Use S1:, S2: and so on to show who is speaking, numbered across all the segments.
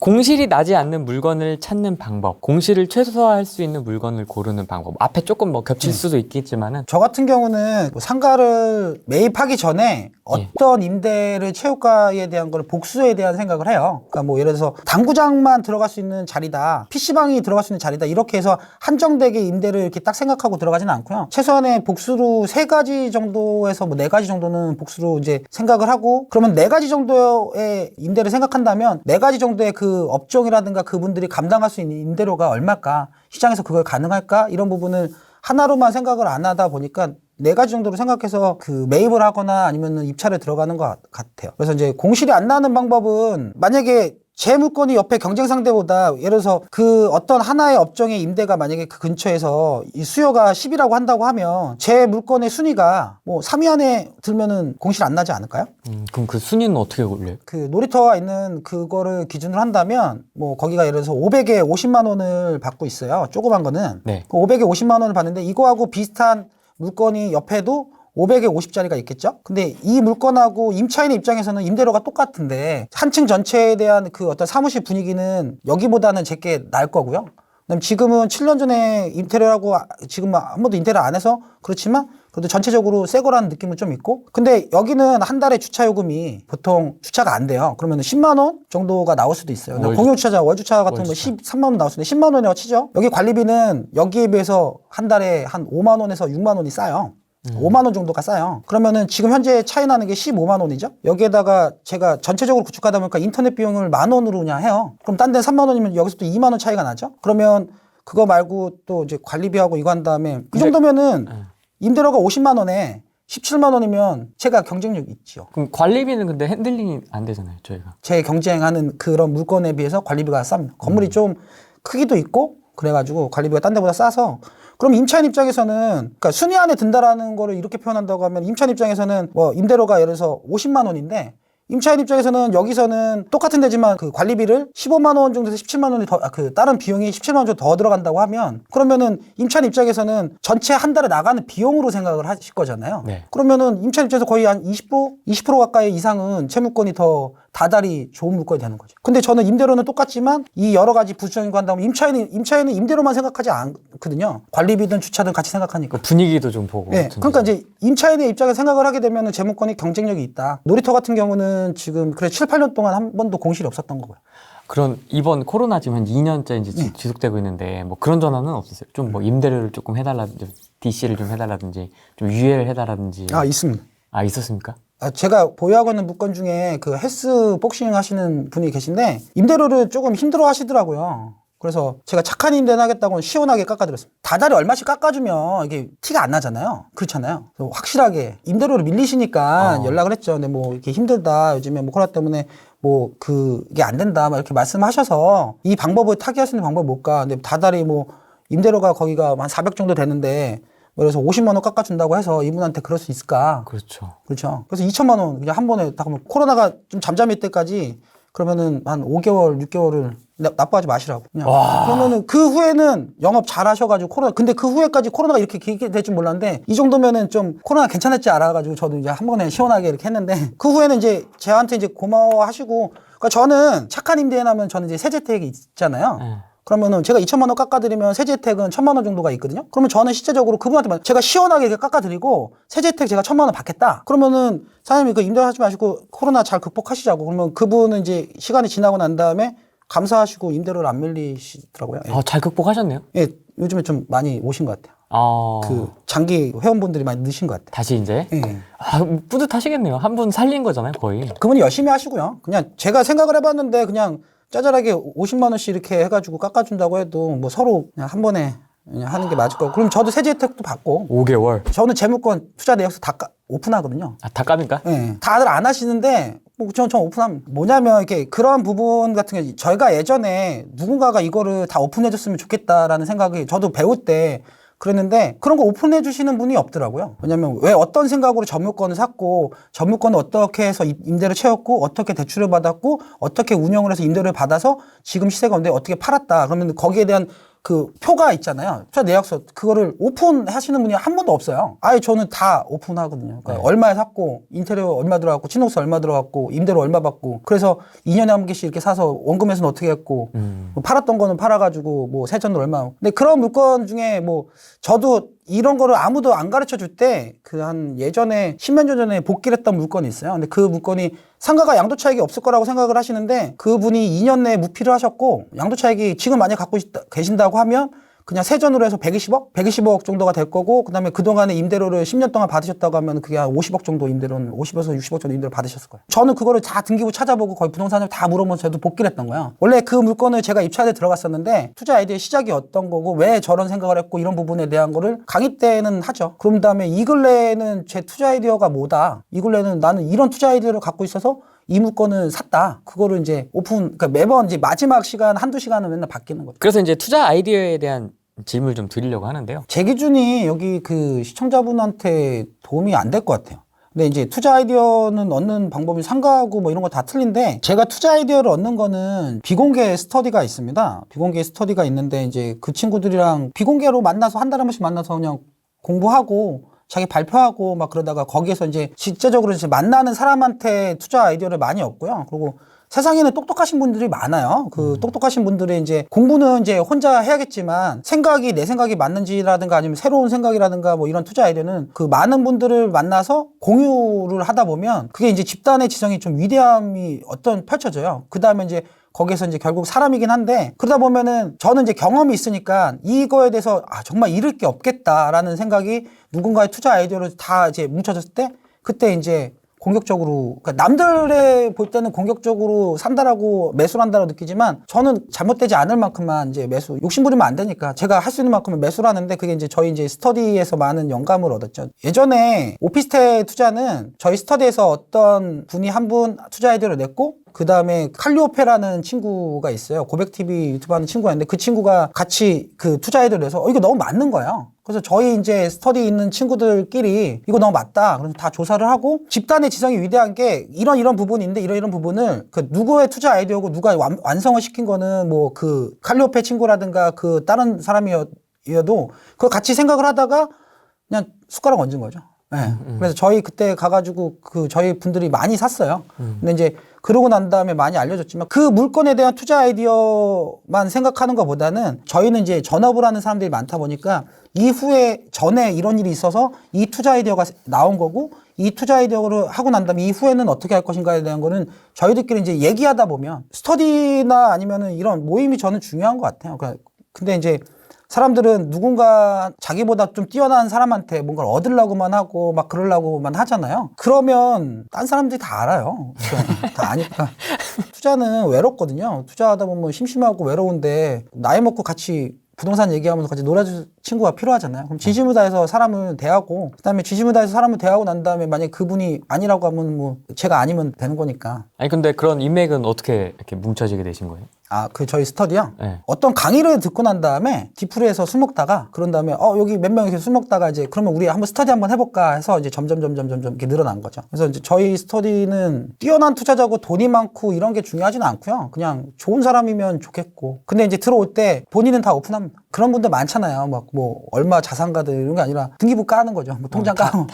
S1: 공실이 나지 않는 물건을 찾는 방법, 공실을 최소화할 수 있는 물건을 고르는 방법. 앞에 조금 뭐 겹칠 수도 있겠지만은
S2: 저 같은 경우는 뭐 상가를 매입하기 전에 어떤 임대를 채울까에 대한 걸 복수에 대한 생각을 해요. 그러니까 뭐 예를 들어서 당구장만 들어갈 수 있는 자리다, PC방이 들어갈 수 있는 자리다, 이렇게 해서 한정되게 임대를 이렇게 딱 생각하고 들어가지는 않고요. 최소한의 복수로 3가지 정도에서 뭐 4가지 정도는 복수로 이제 생각을 하고, 그러면 4가지 정도의 임대를 생각한다면 4가지 정도의 그 업종이라든가 그분들이 감당할 수 있는 임대료가 얼마일까, 시장에서 그걸 가능할까, 이런 부분을 하나로만 생각을 안 하다 보니까 4가지 정도로 생각해서 그 매입을 하거나 아니면 입찰에 들어가는 것 같아요. 그래서 이제 공실이 안 나는 방법은, 만약에 제 물건이 옆에 경쟁 상대보다, 예를 들어서 그 어떤 하나의 업종의 임대가 만약에 그 근처에서 이 수요가 10이라고 한다고 하면 제 물건의 순위가 뭐 3위 안에 들면은 공실 안 나지 않을까요?
S1: 그럼 그 순위는 어떻게 올려요?
S2: 그 놀이터가 있는 그거를 기준으로 한다면 뭐 거기가 예를 들어서 500에 50만 원을 받고 있어요. 조그만 거는.
S1: 네.
S2: 그 500에 50만 원을 받는데 이거하고 비슷한 물건이 옆에도 500에 50짜리가 있겠죠? 근데 이 물건하고 임차인의 입장에서는 임대료가 똑같은데 한 층 전체에 대한 그 어떤 사무실 분위기는 여기보다는 제게 나을 거고요. 그다음 지금은 7년 전에 인테리어를 하고 지금 한 번도 인테리어 안 해서 그렇지만 그래도 전체적으로 새 거라는 느낌은 좀 있고, 근데 여기는 한 달에 주차 요금이 보통 주차가 안 돼요. 그러면 10만 원 정도가 나올 수도 있어요. 공용 주차장, 월주차 같은 거 13만 원 나올 수도 있는데 10만 원이라고 치죠. 여기 관리비는 여기에 비해서 한 달에 한 5만 원에서 6만 원이 싸요. 5만 원 정도가 싸요. 그러면은 지금 현재 차이 나는 게 15만 원이죠. 여기에다가 제가 전체적으로 구축하다 보니까 인터넷 비용을 10,000원으로 그냥 해요. 그럼 딴 데 3만 원이면 여기서 또 2만 원 차이가 나죠. 그러면 그거 말고 또 이제 관리비하고 이거 한 다음에 이 정도면은 임대료가 50만 원에 17만 원이면 제가 경쟁력 있죠.
S1: 그럼 관리비는 근데 핸들링이 안 되잖아요, 저희가.
S2: 제 경쟁하는 그런 물건에 비해서 관리비가 쌉니다. 건물이 좀 크기도 있고 그래가지고 관리비가 딴 데보다 싸서, 그럼 임차인 입장에서는, 그러니까 순위 안에 든다라는 거를 이렇게 표현한다고 하면 임차인 입장에서는 뭐 임대료가 예를 들어서 50만 원인데 임차인 입장에서는 여기서는 똑같은 데지만 그 관리비를 15만 원 정도에서 17만 원이 더, 그 다른 비용이 17만 원 정도 더 들어간다고 하면, 그러면은 임차인 입장에서는 전체 한 달에 나가는 비용으로 생각을 하실 거잖아요.
S1: 네.
S2: 그러면은 임차인 입장에서 거의 한 20% 가까이 이상은 채무권이 더 다달이 좋은 물건이 되는 거죠. 근데 저는 임대료는 똑같지만 이 여러 가지 부수적인 거 한다면 임차인은 임대료만 생각하지 않거든요. 관리비든 주차든 같이 생각하니까.
S1: 분위기도 좀 보고.
S2: 네, 그러니까 이제 임차인의 입장에서 생각을 하게 되면 재무권이 경쟁력이 있다. 놀이터 같은 경우는 지금 그래 7, 8년 동안 한 번도 공실이 없었던 거고요.
S1: 그런 이번 코로나 지금 한 2년째 이제 지속되고 있는데 뭐 그런 전화는 없었어요? 좀 뭐 임대료를 조금 해달라든지, DC를 좀 해달라든지, 좀 유예를 해달라든지.
S2: 아, 있습니다.
S1: 아, 있었습니까?
S2: 제가 보유하고 있는 물건 중에 그 헬스 복싱 하시는 분이 계신데 임대료를 조금 힘들어 하시더라고요. 그래서 제가 착한 임대는 하겠다고 시원하게 깎아드렸습니다. 다달이 얼마씩 깎아주면 이게 티가 안 나잖아요. 그렇잖아요. 그래서 확실하게 임대료를 밀리시니까 연락을 했죠. 근데 뭐 이렇게 힘들다, 요즘에 뭐 코로나 때문에 뭐 그게 안 된다, 막 이렇게 말씀하셔서 이 방법을 타개할 수 있는 방법이 뭘까? 근데 다달이 뭐 임대료가 거기가 한 400 정도 되는데 그래서 50만 원 깎아준다고 해서 이분한테 그럴 수 있을까?
S1: 그렇죠.
S2: 그렇죠. 그래서 2천만 원 그냥 한 번에 다, 그러면 코로나가 좀 잠잠할 때까지 그러면은 한 5개월, 6개월을 납부하지 마시라고. 그냥. 그러면은 그 후에는 영업 잘 하셔가지고 근데 그 후에까지 코로나가 이렇게 길게 될 줄 몰랐는데 이 정도면은 좀 코로나 괜찮을지 알아가지고 저도 이제 한 번에 시원하게 이렇게 했는데 그 후에는 이제 저한테 이제 고마워하시고, 그러니까 저는 착한 임대인하면 저는 이제 세제 혜택이 있잖아요. 그러면은 제가 2천만 원 깎아드리면 세제 혜택은 1,000만 원 정도가 있거든요. 그러면 저는 실제적으로 그분한테 제가 시원하게 이렇게 깎아드리고 세제 혜택 제가 1,000만 원 받겠다. 그러면은 사장님이 그 임대하지 마시고 코로나 잘 극복하시자고. 그러면 그분은 이제 시간이 지나고 난 다음에 감사하시고 임대료를 안 밀리시더라고요. 예.
S1: 잘 극복하셨네요.
S2: 예, 요즘에 좀 많이 오신 것 같아요. 그 장기 회원분들이 많이 느신 것 같아요.
S1: 다시 이제?
S2: 예.
S1: 뿌듯하시겠네요. 한 분 살린 거잖아요, 거의.
S2: 그분이 열심히 하시고요. 그냥 제가 생각을 해봤는데 그냥 짜잘하게 50만 원씩 이렇게 해가지고 깎아준다고 해도 뭐 서로 그냥 한 번에 그냥 하는 게 맞을 거고, 그럼 저도 세제 혜택도 받고.
S1: 5개월.
S2: 저는 재무권 투자 내역서 다 오픈하거든요.
S1: 다 까니까?
S2: 네. 다들 안 하시는데 뭐 전 오픈하면 뭐냐면 이렇게 그런 부분 같은 게, 저희가 예전에 누군가가 이거를 다 오픈해줬으면 좋겠다라는 생각이 저도 배울 때 그랬는데 그런 거 오픈해 주시는 분이 없더라고요. 왜냐면 왜 어떤 생각으로 전물권을 샀고 전물권을 어떻게 해서 임대를 채웠고 어떻게 대출을 받았고 어떻게 운영을 해서 임대를 받아서 지금 시세가 온데 어떻게 팔았다. 그러면 거기에 대한 그 표가 있잖아요. 투자 내역서 그거를 오픈하시는 분이 한 분도 없어요. 아예 저는 다 오픈하거든요. 그러니까
S1: 네.
S2: 얼마에 샀고 인테리어 얼마 들어갔고 친목세 얼마 들어갔고 임대료 얼마 받고 그래서 2년에 한 개씩 이렇게 사서 원금에서는 어떻게 했고 뭐 팔았던 거는 팔아가지고 뭐 세전으로 얼마. 근데 그런 물건 중에 뭐 저도 이런 거를 아무도 안 가르쳐 줄 때 그 한 예전에 10년 전에 복귀를 했던 물건이 있어요. 근데 그 물건이 상가가 양도 차익이 없을 거라고 생각을 하시는데 그분이 2년 내에 무피를 하셨고 양도 차익이 지금 만약 갖고 계신다고 하면 그냥 세전으로 해서 120억? 120억 정도가 될 거고 그다음에 그동안에 임대료를 10년 동안 받으셨다고 하면 그게 한 50억 정도 임대료는 50에서 60억 정도 임대료 받으셨을 거예요. 저는 그거를 다 등기부 찾아보고 거의 부동산을 다 물어보면서 저도 복귀를 했던 거예요. 원래 그 물건을 제가 입찰에 들어갔었는데 투자 아이디어의 시작이 어떤 거고 왜 저런 생각을 했고 이런 부분에 대한 거를 강의 때는 하죠. 그런 다음에 이 근래에는 제 투자 아이디어가 뭐다. 이 근래는 나는 이런 투자 아이디어를 갖고 있어서 이 물건을 샀다. 그거를 이제 그러니까 매번 이제 마지막 시간 한두 시간은 맨날 바뀌는 거죠.
S1: 그래서 이제 투자 아이디어에 대한 질문을 좀 드리려고 하는데요.
S2: 제 기준이 여기 그 시청자분한테 도움이 안 될 것 같아요. 근데 이제 투자 아이디어는 얻는 방법이 상가하고 뭐 이런 거 다 틀린데 제가 투자 아이디어를 얻는 거는 비공개 스터디가 있습니다. 비공개 스터디가 있는데 이제 그 친구들이랑 비공개로 만나서 한 달에 한 번씩 만나서 그냥 공부하고 자기 발표하고 막 그러다가 거기에서 이제 실제적으로 이제 만나는 사람한테 투자 아이디어를 많이 얻고요. 그리고 세상에는 똑똑하신 분들이 많아요. 그 똑똑하신 분들이 이제 공부는 이제 혼자 해야겠지만 생각이 내 생각이 맞는지라든가 아니면 새로운 생각이라든가 뭐 이런 투자 아이디어는 그 많은 분들을 만나서 공유를 하다 보면 그게 이제 집단의 지성이 좀 위대함이 펼쳐져요. 그 다음에 이제 거기에서 이제 결국 사람이긴 한데 그러다 보면은 저는 이제 경험이 있으니까 이거에 대해서 정말 잃을 게 없겠다라는 생각이 누군가의 투자 아이디어를 다 이제 뭉쳐졌을 때 그때 이제 공격적으로 그러니까 남들의 볼 때는 공격적으로 산다라고 매수를 한다고 느끼지만 저는 잘못되지 않을 만큼만 이제 매수 욕심부리면 안 되니까 제가 할 수 있는 만큼은 매수를 하는데 그게 이제 저희 이제 스터디에서 많은 영감을 얻었죠. 예전에 오피스텔 투자는 저희 스터디에서 어떤 분이 한 분 투자 아이디어를 냈고 그 다음에 칼리오페라는 친구가 있어요. 고백TV 유튜브 하는 친구가 있는데 그 친구가 같이 그 투자 아이디어를 내서 이거 너무 맞는 거예요. 그래서 저희 이제 스터디 있는 친구들끼리 이거 너무 맞다. 그래서 다 조사를 하고 집단의 지성이 위대한 게 이런 부분이 있는데 이런 부분을 그 누구의 투자 아이디어고 누가 완성을 시킨 거는 뭐 그 칼리오페 친구라든가 그 다른 사람이어도 그거 같이 생각을 하다가 그냥 숟가락 얹은 거죠. 네. 그래서 저희 그때 가가지고 그 저희 분들이 많이 샀어요. 근데 이제 그러고 난 다음에 많이 알려졌지만 그 물건에 대한 투자 아이디어만 생각하는 것보다는 저희는 이제 전업을 하는 사람들이 많다 보니까 이후에 전에 이런 일이 있어서 이 투자 아이디어가 나온 거고 이 투자 아이디어를 하고 난 다음에 이후에는 어떻게 할 것인가에 대한 거는 저희들끼리 이제 얘기하다 보면 스터디나 아니면은 이런 모임이 저는 중요한 것 같아요. 근데 이제 사람들은 누군가 자기보다 좀 뛰어난 사람한테 뭔가를 얻으려고만 하고 막 그러려고만 하잖아요. 그러면 딴 사람들이 다 알아요. 다 아니까. 투자는 외롭거든요. 투자하다 보면 심심하고 외로운데 나이 먹고 같이 부동산 얘기하면서 같이 놀아줄 친구가 필요하잖아요. 그럼 진심을 다해서 사람을 대하고 그다음에 진심을 다해서 사람을 대하고 난 다음에 만약에 그분이 아니라고 하면 뭐 제가 아니면 되는 거니까.
S1: 아니 근데 그런 인맥은 어떻게 이렇게 뭉쳐지게 되신 거예요?
S2: 저희 스터디요?
S1: 네.
S2: 어떤 강의를 듣고 난 다음에 디프리에서 술 먹다가 그런 다음에 여기 몇 명이 술 먹다가 이제 그러면 우리 한번 스터디 한번 해볼까 해서 이제 점점 이렇게 늘어난 거죠. 그래서 이제 저희 스터디는 뛰어난 투자자고 돈이 많고 이런 게 중요하지는 않고요. 그냥 좋은 사람이면 좋겠고. 근데 이제 들어올 때 본인은 다 오픈합니다. 그런 분들 많잖아요. 막 뭐 얼마 자산가들 이런 게 아니라 등기부 까는 거죠. 뭐 통장 까고.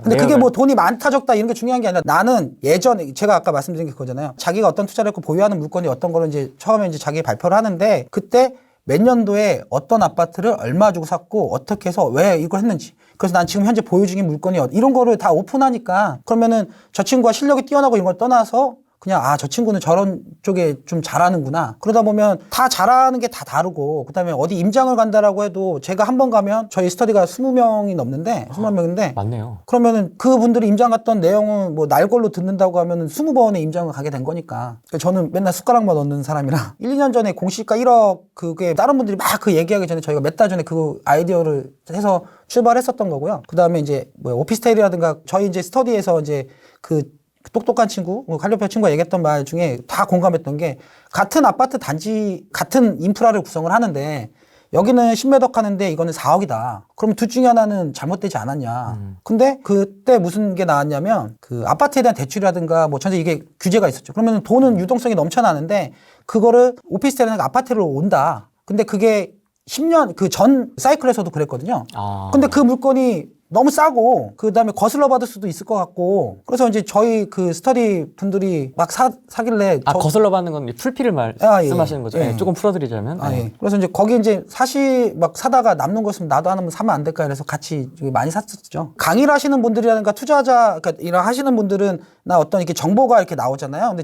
S2: 근데 그게 뭐 돈이 많다 적다 이런 게 중요한 게 아니라 나는 예전에 제가 아까 말씀드린 게 그거잖아요. 자기가 어떤 투자를 했고 보유하는 물건이 어떤 거를 이제 처음에 이제 자기 발표를 하는데 그때 몇 년도에 어떤 아파트를 얼마 주고 샀고 어떻게 해서 왜 이걸 했는지. 그래서 난 지금 현재 보유 중인 물건이 이런 거를 다 오픈하니까 그러면은 저 친구가 실력이 뛰어나고 이런 걸 떠나서 그냥 저 친구는 저런 쪽에 좀 잘하는구나. 그러다 보면 다 잘하는 게 다 다르고 그다음에 어디 임장을 간다라고 해도 제가 한 번 가면 저희 스터디가 20명이 넘는데 20명인데
S1: 맞네요.
S2: 그러면은 그분들이 임장 갔던 내용은 뭐 날 걸로 듣는다고 하면은 20번의 임장을 가게 된 거니까. 저는 맨날 숟가락만 얻는 사람이라 1, 2년 전에 공시가 1억 그게 다른 분들이 막 그 얘기하기 전에 저희가 몇 달 전에 그 아이디어를 해서 출발했었던 거고요. 그다음에 이제 뭐 오피스텔이라든가 저희 이제 스터디에서 이제 그 똑똑한 친구, 칼리오페 친구가 얘기했던 말 중에 다 공감했던 게 같은 아파트 단지 같은 인프라를 구성을 하는데 여기는 10매덕 하는데 이거는 4억이다. 그럼 둘 중에 하나는 잘못되지 않았냐. 근데 그때 무슨 게 나왔냐면 그 아파트에 대한 대출이라든가 뭐 전체 이게 규제가 있었죠. 그러면 돈은 유동성이 넘쳐나는데 그거를 오피스텔은 아파트로 온다. 근데 그게 10년 그 전 사이클에서도 그랬거든요.
S1: 아.
S2: 근데 그 물건이 너무 싸고 그다음에 거슬러 받을 수도 있을 것 같고 그래서 이제 저희 그 스터디 분들이 막 사길래
S1: 거슬러 받는 건 풀피를
S2: 아, 예.
S1: 말씀하시는 거죠?
S2: 예.
S1: 네, 조금 풀어드리자면.
S2: 아,
S1: 네.
S2: 예. 그래서 이제 거기 이제 막 사다가 남는 거 있으면 나도 하나만 사면 안 될까 그래서 같이 많이 샀었죠. 강의를 하시는 분들이라든가 투자자, 그러니까 이런 하시는 분들은 나 어떤 이렇게 정보가 이렇게 나오잖아요. 근데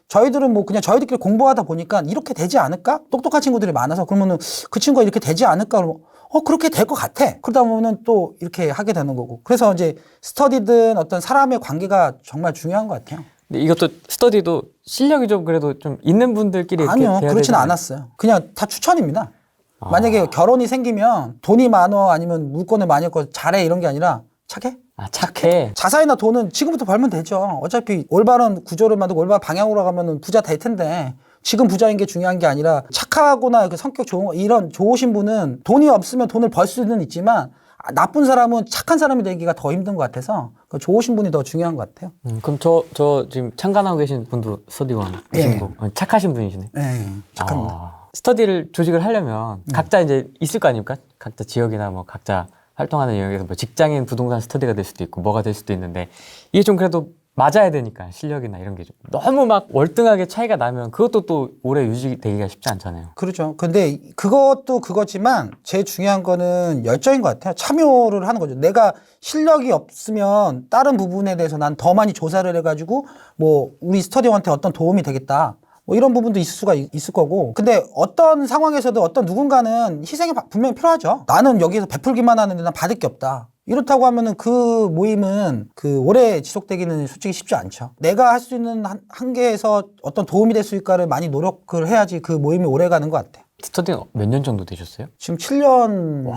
S2: 저희들은 뭐 그냥 저희들끼리 공부하다 보니까 이렇게 되지 않을까? 똑똑한 친구들이 많아서 그러면은 그 친구가 이렇게 되지 않을까? 그러면 그렇게 될 것 같아. 그러다 보면은 또 이렇게 하게 되는 거고. 그래서 이제 스터디든 어떤 사람의 관계가 정말 중요한 것 같아요.
S1: 근데 이것도 스터디도 실력이 좀 그래도 좀 있는 분들끼리 이렇게
S2: 아니요,
S1: 돼야
S2: 그렇진
S1: 되잖아요.
S2: 않았어요. 그냥 다 추천입니다. 만약에 결혼이 생기면 돈이 많어 아니면 물건을 많이 갖고 잘해 이런 게 아니라 착해?
S1: 아, 착해.
S2: 자산이나 돈은 지금부터 벌면 되죠. 어차피 올바른 구조를 만들고 올바른 방향으로 가면은 부자 될 텐데 지금 부자인 게 중요한 게 아니라 착하거나 그 성격 좋은 이런 좋으신 분은 돈이 없으면 돈을 벌 수는 있지만 나쁜 사람은 착한 사람이 되기가 더 힘든 것 같아서 좋으신 분이 더 중요한 것 같아요.
S1: 그럼 저 지금 참관하고 계신 분도 스터디원
S2: 예.
S1: 착하신 분이시네.
S2: 네, 착한 분.
S1: 스터디를 조직을 하려면 각자 이제 있을 거 아닙니까? 각자 지역이나 뭐 각자 활동하는 영역에서 뭐 직장인 부동산 스터디가 될 수도 있고 뭐가 될 수도 있는데 이게 좀 그래도 맞아야 되니까 실력이나 이런 게 좀 너무 막 월등하게 차이가 나면 그것도 또 오래 유지되기가 쉽지 않잖아요.
S2: 그렇죠. 근데 그것도 그거지만 제일 중요한 거는 열정인 것 같아요. 참여를 하는 거죠. 내가 실력이 없으면 다른 부분에 대해서 난 더 많이 조사를 해가지고 뭐 우리 스터디원한테 어떤 도움이 되겠다. 뭐 이런 부분도 있을 거고. 근데 어떤 상황에서도 어떤 누군가는 희생이 분명히 필요하죠. 나는 여기서 베풀기만 하는데 난 받을 게 없다. 이렇다고 하면은 그 모임은 그 오래 지속되기는 솔직히 쉽지 않죠. 내가 할 수 있는 한계에서 어떤 도움이 될 수 있을까를 많이 노력을 해야지 그 모임이 오래 가는 것 같아요.
S1: 스터디는 몇 년 정도 되셨어요?
S2: 지금 7년,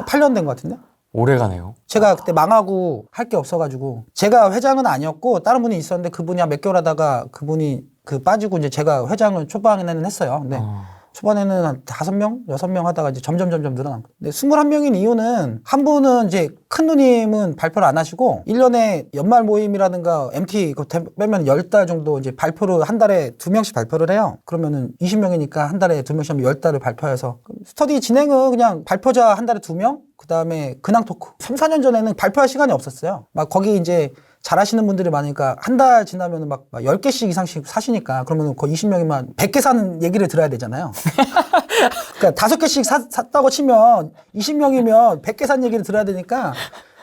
S2: 8년 된 것 같은데?
S1: 오래 가네요.
S2: 제가 그때 망하고 할 게 없어가지고 제가 회장은 아니었고 다른 분이 있었는데 그분이 한 몇 개월 하다가 그분이 빠지고 이제 제가 회장을 초반에는 했어요. 근데 초반에는 한 5명, 6명 하다가 이제 점점 늘어난 거예요. 근데 21명인 이유는 한 분은 이제 큰 누님은 발표를 안 하시고 1년에 연말 모임이라든가 MT 그거 빼면 10달 정도 이제 발표를 한 달에 2명씩 발표를 해요. 그러면은 20명이니까 한 달에 2명씩 하면 10달을 발표해서 스터디 진행은 그냥 발표자 한 달에 2명 그 다음에 근황 토크. 3, 4년 전에는 발표할 시간이 없었어요. 막 거기 이제 잘하시는 분들이 많으니까 한 달 지나면 막 10개씩 이상씩 사시니까 그러면 거의 20명이면 100개 사는 얘기를 들어야 되잖아요. 그러니까 5개씩 샀다고 치면 20명이면 100개 산 얘기를 들어야 되니까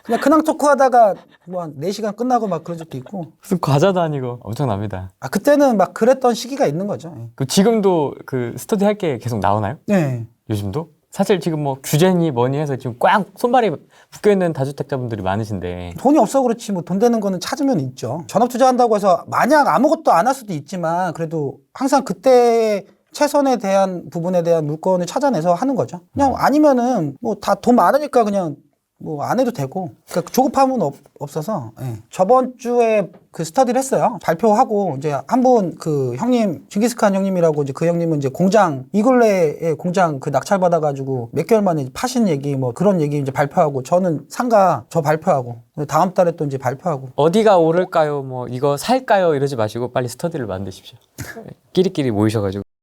S2: 그냥 근황 토크 하다가 뭐 한 4시간 끝나고 막 그런 적도 있고.
S1: 무슨 과자도 아니고 엄청납니다.
S2: 그때는 막 그랬던 시기가 있는 거죠.
S1: 그 지금도 그 스터디 할 게 계속 나오나요?
S2: 네.
S1: 요즘도? 사실 지금 뭐 규제니 뭐니 해서 지금 꽉 손발이 묶여있는 다주택자분들이 많으신데
S2: 돈이 없어 그렇지 뭐 돈 되는 거는 찾으면 있죠. 전업 투자한다고 해서 만약 아무것도 안 할 수도 있지만 그래도 항상 그때 최선에 대한 부분에 대한 물건을 찾아내서 하는 거죠. 그냥 아니면은 뭐 다 돈 많으니까 그냥 뭐 안 해도 되고 그러니까 조급함은 없어서. 예. 저번 주에 그 스터디를 했어요. 발표하고 이제 한 분 그 형님 징기스칸 형님이라고 이제 그 형님은 이제 공장 이글레의 공장 그 낙찰 받아가지고 몇 개월 만에 파신 얘기 뭐 그런 얘기 이제 발표하고 저는 상가 저 발표하고 다음 달에 또 이제 발표하고.
S1: 어디가 오를까요? 뭐 이거 살까요? 이러지 마시고 빨리 스터디를 만드십시오. 끼리끼리 모이셔가지고.